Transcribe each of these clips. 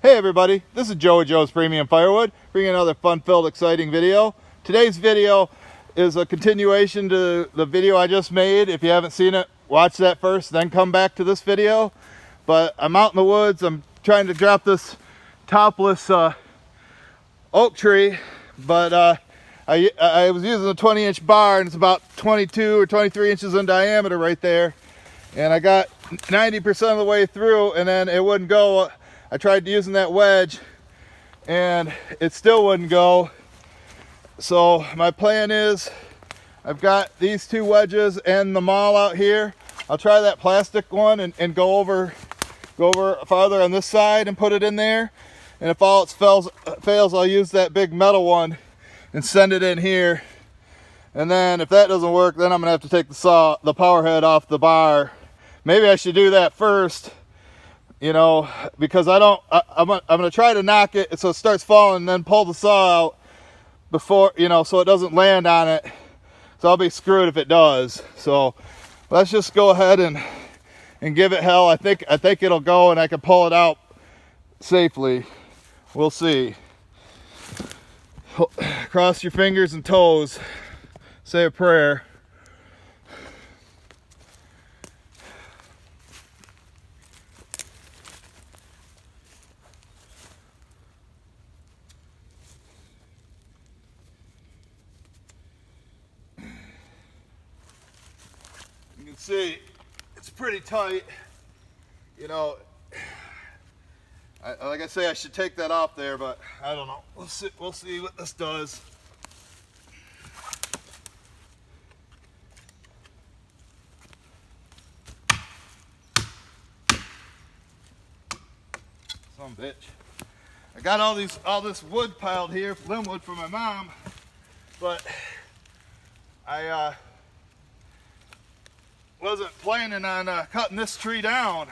Hey everybody, this is Joe at Joe's Premium Firewood, bringing another fun-filled, exciting video. Today's video is a continuation to the video I just made. If you haven't seen it, watch that first, then come back to this video. But I'm out in the woods. I'm trying to drop this topless oak tree, but I was using a 20-inch bar, and it's about 22 or 23 inches in diameter right there. And I got 90% of the way through, and then it wouldn't go. I tried using that wedge and it still wouldn't go. So my plan is, I've got these two wedges and the maul out here. I'll try that plastic one and go over farther on this side and put it in there. And if all else fails, I'll use that big metal one and send it in here. And then if that doesn't work, then I'm gonna have to take the power head off the bar. Maybe I should do that first, you know, because I'm gonna try to knock it so it starts falling, and then pull the saw out before, you know, so it doesn't land on it. So I'll be screwed if it does. So let's just go ahead and give it hell. I think it'll go, and I can pull it out safely. We'll see. Cross your fingers and toes. Say a prayer. You can see it's pretty tight, you know. Like I say, I should take that off there, but I don't know. We'll see what this does. Some bitch. I got all this wood piled here, limb wood for my mom, but I wasn't planning on cutting this tree down.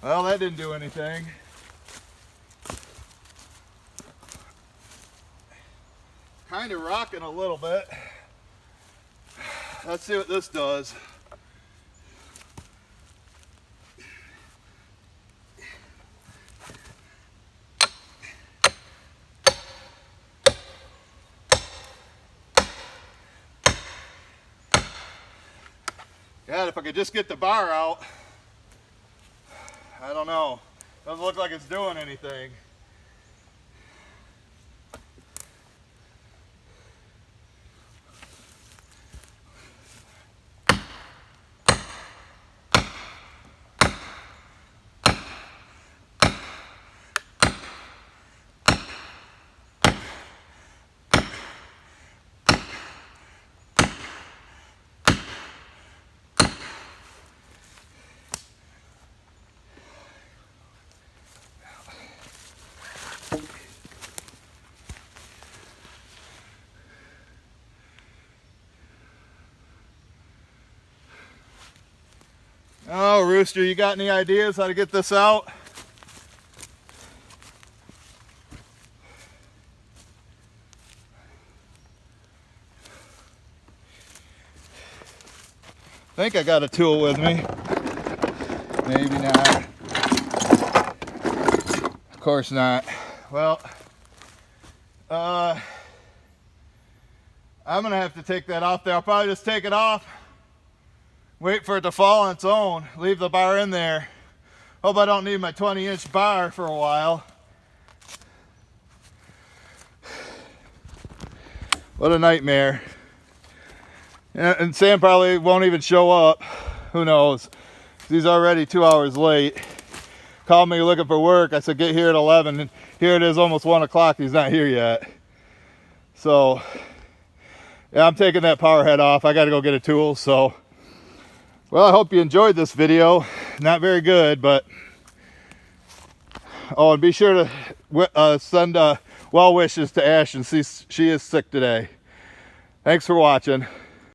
Well, that didn't do anything. Kind of rocking a little bit. Let's see what this does. God, if I could just get the bar out. I don't know. Doesn't look like it's doing anything. Oh, Rooster, you got any ideas how to get this out? I think I got a tool with me. Maybe not. Of course not. Well, I'm gonna have to take that off there. I'll probably just take it off. Wait for it to fall on its own. Leave the bar in there. Hope I don't need my 20-inch bar for a while. What a nightmare. And Sam probably won't even show up. Who knows? He's already 2 hours late. Called me looking for work. I said, get here at 11. And here it is, almost 1 o'clock. He's not here yet. So, yeah, I'm taking that power head off. I got to go get a tool. So, well, I hope you enjoyed this video. Not very good, but... Oh, and be sure to send well wishes to Ash, and see she is sick today. Thanks for watching.